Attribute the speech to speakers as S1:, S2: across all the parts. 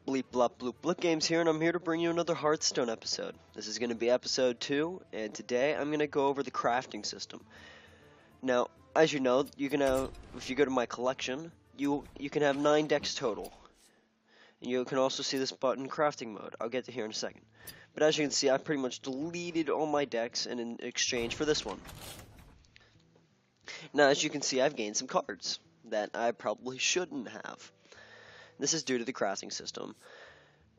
S1: Bleep Blop Bloop Blip Games here, and I'm here to bring you another Hearthstone episode. This is going to be episode 2, and today I'm going to go over the crafting system. Now, as you know, you can have, if you go to my collection, you can have 9 decks total. And you can also see this button, crafting mode. I'll get to here in a second. But as you can see, I pretty much deleted all my decks in exchange for this one. Now, as you can see, I've gained some cards that I probably shouldn't have. This is due to the crafting system,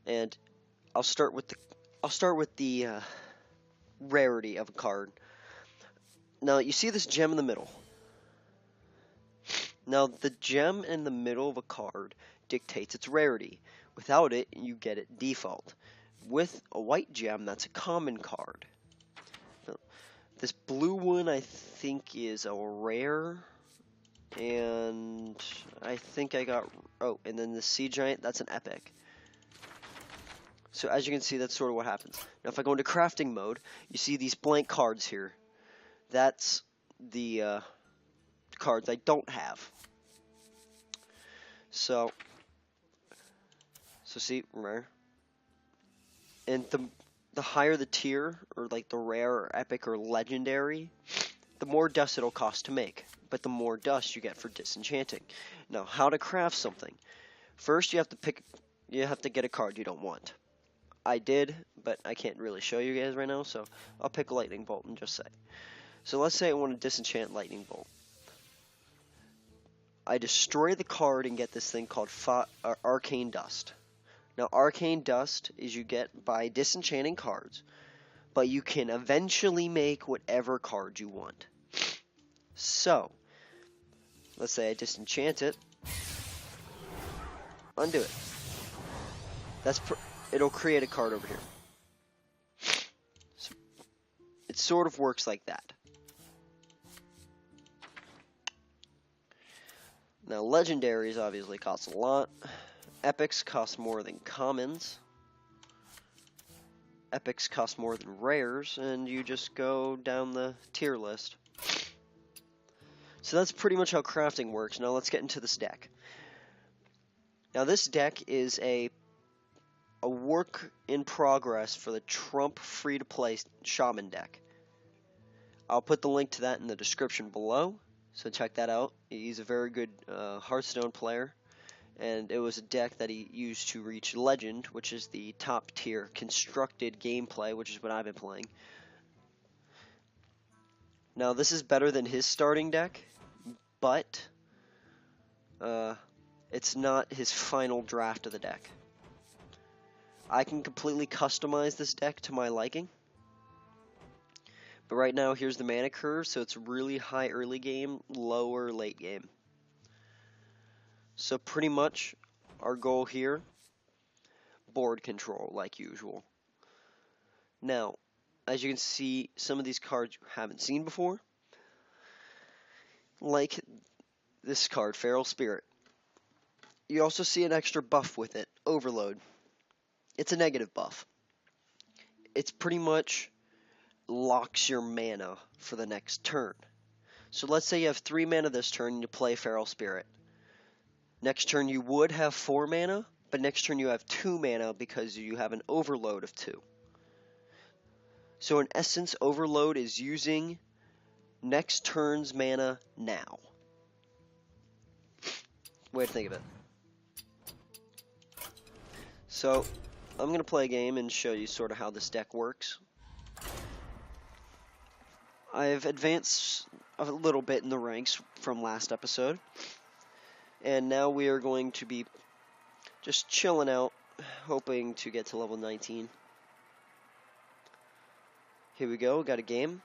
S1: and I'll start with the rarity of a card. Now you see this gem in the middle. Now the gem in the middle of a card dictates its rarity. Without it, you get it default. With a white gem, that's a common card. This blue one I think is a rare. And I think I got, and then the Sea Giant, that's an epic. So as you can see, that's sort of what happens. Now if I go into crafting mode, you see these blank cards here. That's the cards I don't have. So see, rare. And the higher the tier, or like the rare or epic or legendary, the more dust it'll cost to make. But the more dust you get for disenchanting. Now, how to craft something? First, you have to get a card you don't want. I did, but I can't really show you guys right now, so I'll pick a lightning bolt and just say. So let's say I want to disenchant lightning bolt. I destroy the card and get this thing called arcane dust. Now, arcane dust is you get by disenchanting cards, but you can eventually make whatever card you want. So, let's say I disenchant it, undo it. It'll create a card over here. So, it sort of works like that. Now, legendaries obviously cost a lot. Epics cost more than commons. Epics cost more than rares, and you just go down the tier list. So that's pretty much how crafting works. Now let's get into this deck. Now this deck is a work in progress for the Trump free-to-play Shaman deck. I'll put the link to that in the description below, so check that out. He's a very good Hearthstone player, and it was a deck that he used to reach Legend, which is the top tier constructed gameplay, which is what I've been playing. Now this is better than his starting deck, but it's not his final draft of the deck. I can completely customize this deck to my liking. But right now, here's the mana curve, so it's really high early game, lower late game. So pretty much, our goal here, board control, like usual. Now, as you can see, some of these cards you haven't seen before. Like this card, Feral Spirit. You also see an extra buff with it, Overload. It's a negative buff. It's pretty much locks your mana for the next turn. So let's say you have 3 mana this turn and you play Feral Spirit. Next turn you would have 4 mana, but next turn you have 2 mana because you have an overload of 2. So in essence, Overload is using next turn's mana now. Way to think of it. So, I'm going to play a game and show you sort of how this deck works. I've advanced a little bit in the ranks from last episode. And now we are going to be just chilling out, hoping to get to level 19. Here we go, got a game.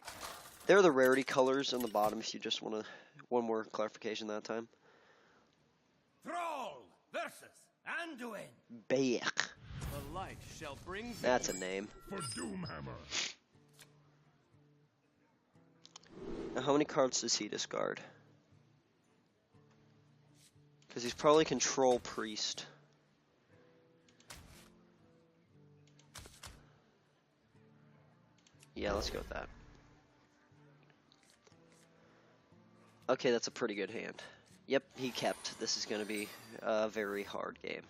S1: There are the rarity colors on the bottom if you just want to, one more clarification that time.
S2: Thrall versus Anduin.
S1: Bayek.
S2: The light shall bring
S1: That's a name.
S3: For Doomhammer.
S1: Now, how many cards does he discard? Because he's probably Control Priest. Yeah, let's go with that. Okay, that's a pretty good hand. Yep, he kept. This is going to be a very hard game.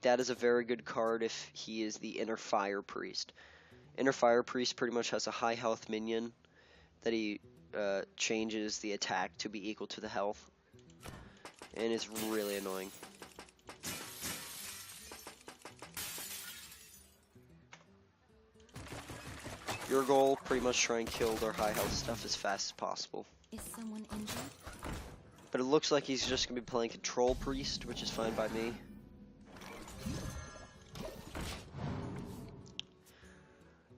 S1: that is a very good card if he is the Inner Fire Priest. Inner Fire Priest pretty much has a high health minion that he changes the attack to be equal to the health, and it's really annoying. Your goal, pretty much try and kill their high health stuff as fast as possible.
S3: Is someone injured?
S1: But it looks like he's just going to be playing Control Priest, which is fine by me.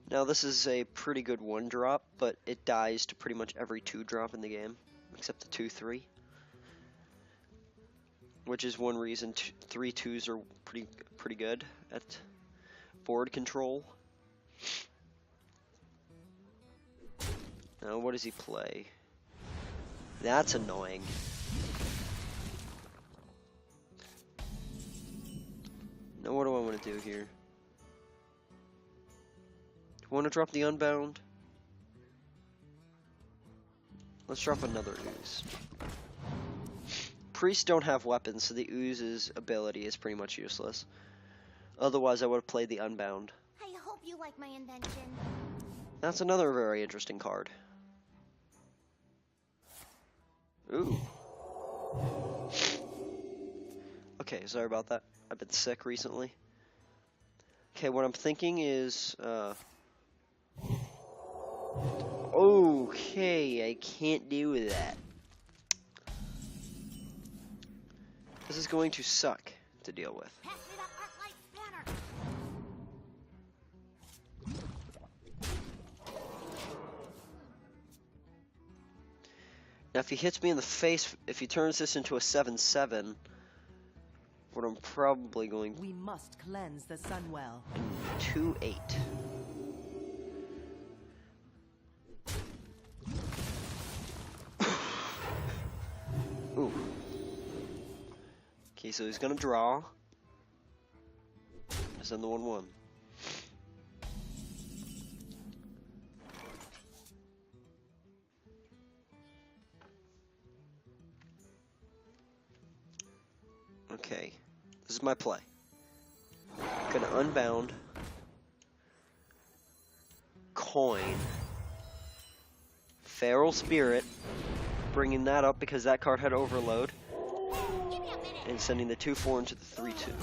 S1: Now this is a pretty good 1-drop, but it dies to pretty much every 2-drop in the game, except the 2/3. Which is one reason 3 2s are pretty good at board control. Now what does he play? That's annoying. Now what do I want to do here? Do I want to drop the Unbound? Let's drop another Ooze. Priests don't have weapons, so the Ooze's ability is pretty much useless. Otherwise, I would have played the Unbound.
S3: I hope you like my invention.
S1: That's another very interesting card. Ooh. Okay, sorry about that. I've been sick recently. Okay, what I'm thinking is, okay, I can't do that. This is going to suck to deal with.
S3: Pass me that arc light spanner.
S1: Now, if he hits me in the face, if he turns this into a 7/7, what I'm probably going
S4: We must cleanse the Sunwell.
S1: 2/8. Ooh. Okay, so he's gonna draw. Send the 1/1. Okay, this is my play. Gonna Unbound, coin, Feral Spirit, bringing that up because that card had Overload, and sending the 2/4 into the 3/2.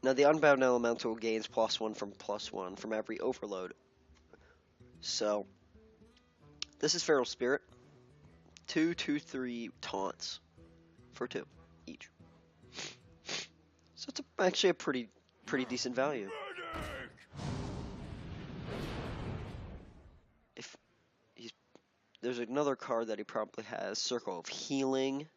S1: Now the Unbound Elemental gains +1 from +1 from every Overload. So, this is Feral Spirit. 2, 2, 3 taunts for 2 each. So it's actually a pretty decent value. If there's another card that he probably has, Circle of Healing.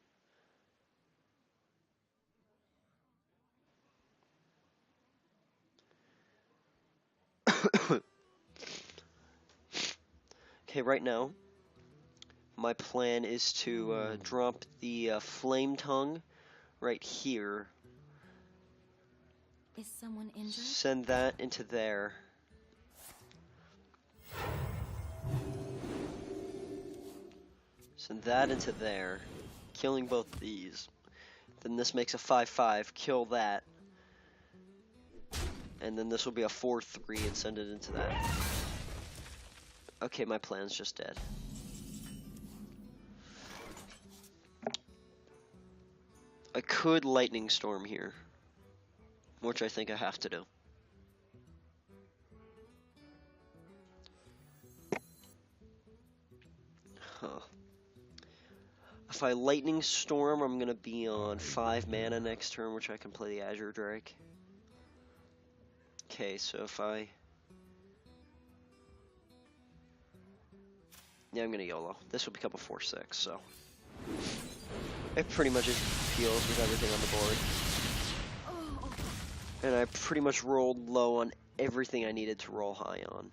S1: Okay, right now, my plan is to drop the Flame Tongue right here.
S3: Is someone injured?
S1: Send that into there. Send that into there. Killing both these. Then this makes a 5/5. Kill that. And then this will be a 4/3 and send it into that. Okay, my plan's just dead. I could Lightning Storm here, which I think I have to do. Huh. If I Lightning Storm, I'm gonna be on 5 mana next turn, which I can play the Azure Drake. Okay, so if I... Yeah, I'm gonna YOLO. This will become a 4/6, so... It pretty much just peels with everything on the board. And I pretty much rolled low on everything I needed to roll high on.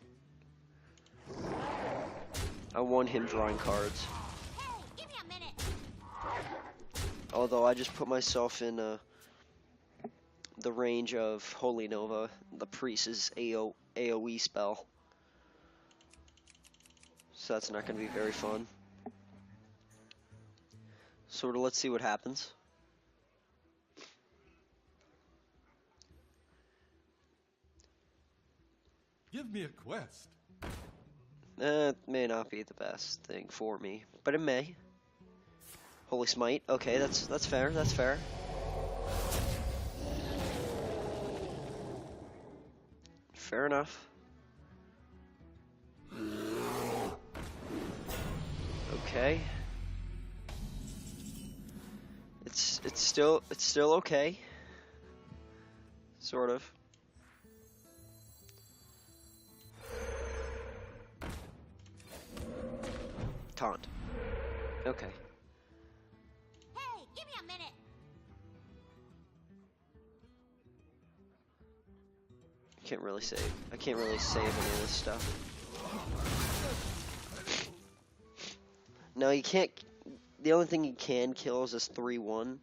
S1: I want him drawing cards.
S3: Hey, give me a minute.
S1: Although I just put myself in the range of Holy Nova, the priest's AoE spell. So that's not going to be very fun. Let's see what happens.
S5: Give me a quest.
S1: That may not be the best thing for me, but it may. Holy Smite. Okay, that's fair. That's fair. Fair enough. Okay. It's still okay. Sort of. Taunt. Okay.
S3: Hey, give me a minute.
S1: Can't really save. I can't really save any of this stuff. No, you can't. The only thing you can kill is this 3-1.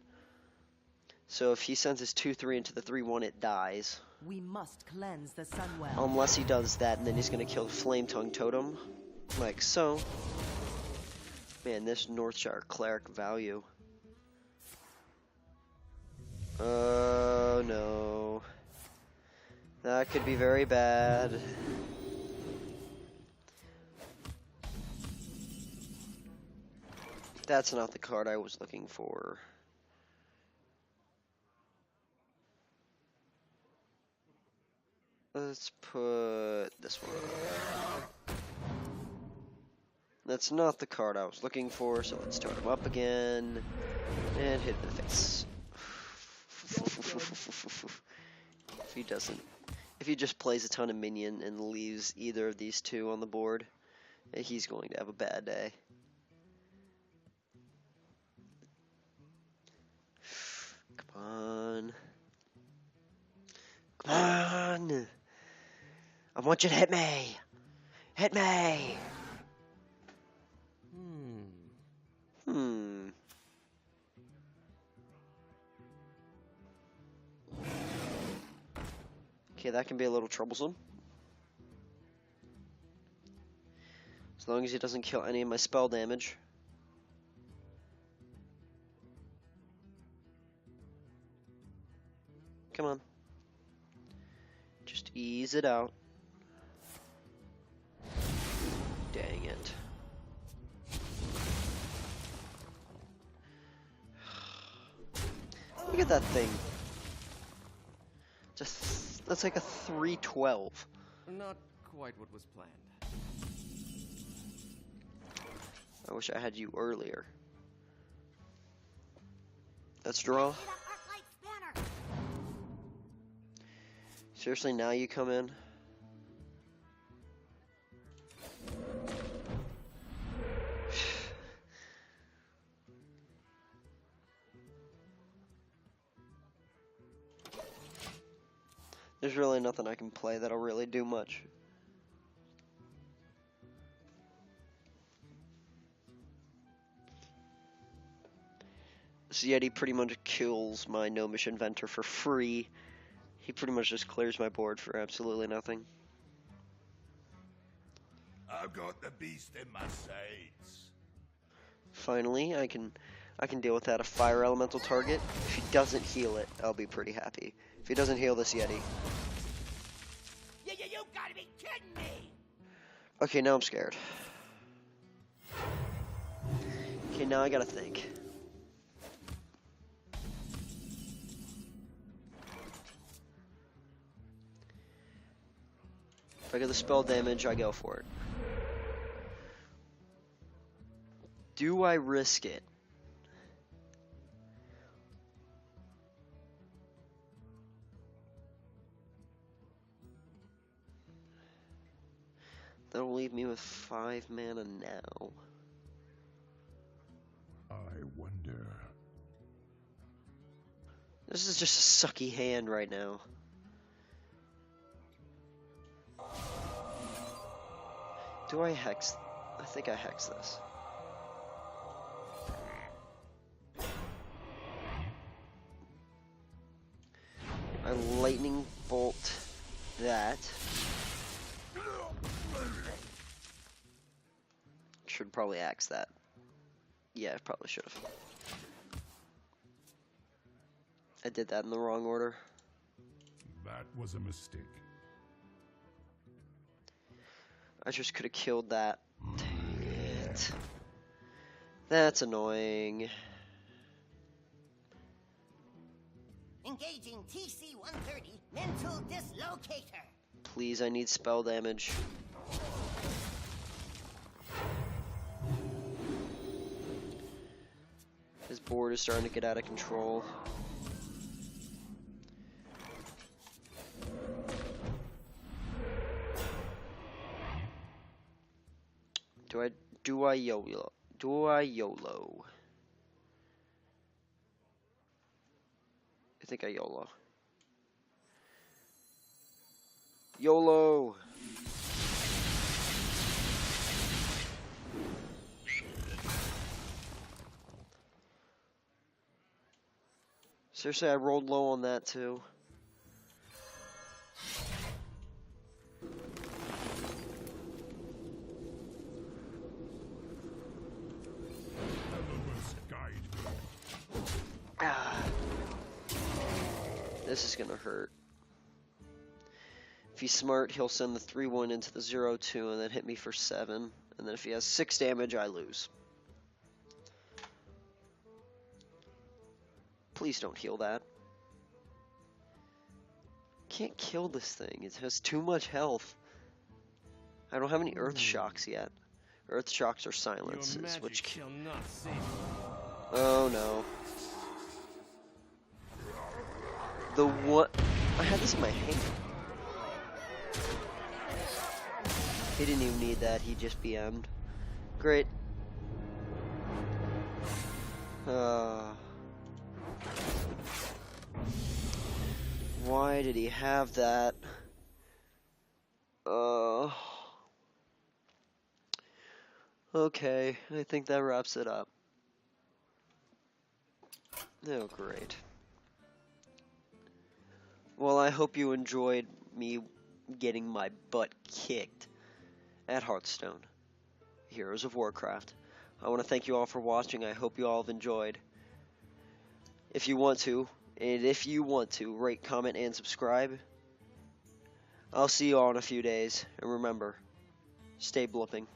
S1: So if he sends his 2-3 into the 3-1, it dies.
S4: We must cleanse the Sunwell.
S1: Unless he does that, and then he's gonna kill the Flame Tongue Totem, like so. Man, this Northshire Cleric value. Oh no. That could be very bad. That's not the card I was looking for. Let's put this one. That's not the card I was looking for, so let's totem him up again and hit him in the face. If he just plays a ton of minion and leaves either of these two on the board, he's going to have a bad day. Come on. Come on. I want you to hit me. Hit me. Okay, that can be a little troublesome. As long as he doesn't kill any of my spell damage. Come on. Just ease it out. Dang it. Look at that thing. That's like a 3-12.
S2: Not quite what was planned.
S1: I wish I had you earlier. Let's draw.
S3: Hit up Arclight's banner.
S1: Seriously, now you come in? There's really nothing I can play that'll really do much. This Yeti pretty much kills my Gnomish Inventor for free. He pretty much just clears my board for absolutely nothing.
S5: I've got the beast in my sights.
S1: Finally, I can deal with that. A fire elemental target. If he doesn't heal it, I'll be pretty happy. If he doesn't heal this Yeti.
S2: You gotta be kidding me!
S1: Okay, now I'm scared. Okay, now I gotta think. If I get the spell damage, I go for it. Do I risk it? That'll leave me with 5 mana now.
S5: I wonder.
S1: This is just a sucky hand right now. Do I hex? I think I hex this. I lightning bolt that. Should probably axe that. Yeah, I probably should have. I did that in the wrong order.
S5: That was a mistake.
S1: I just could have killed that. Dang it. That's annoying.
S6: Engaging TC-130 mental dislocator.
S1: Please, I need spell damage. His board is starting to get out of control. Do I YOLO? Do I YOLO? I think I YOLO. YOLO! Seriously, I rolled low on that too. Ah. This is gonna hurt. If he's smart, he'll send the 3-1 into the 0-2 and then hit me for 7. And then if he has 6 damage, I lose. Please don't heal that. Can't kill this thing. It has too much health. I don't have any Earth Shocks yet. Earth Shocks are silences, which
S2: shall not save you.
S1: Oh no. The what? I had this in my hand. He didn't even need that, he just BM'd. Great. Why did he have that? Okay, I think that wraps it up. Oh, great. Well, I hope you enjoyed me getting my butt kicked at Hearthstone, Heroes of Warcraft. I want to thank you all for watching. I hope you all have enjoyed. If you want to, rate, comment, and subscribe. I'll see you all in a few days. And remember, stay blipping.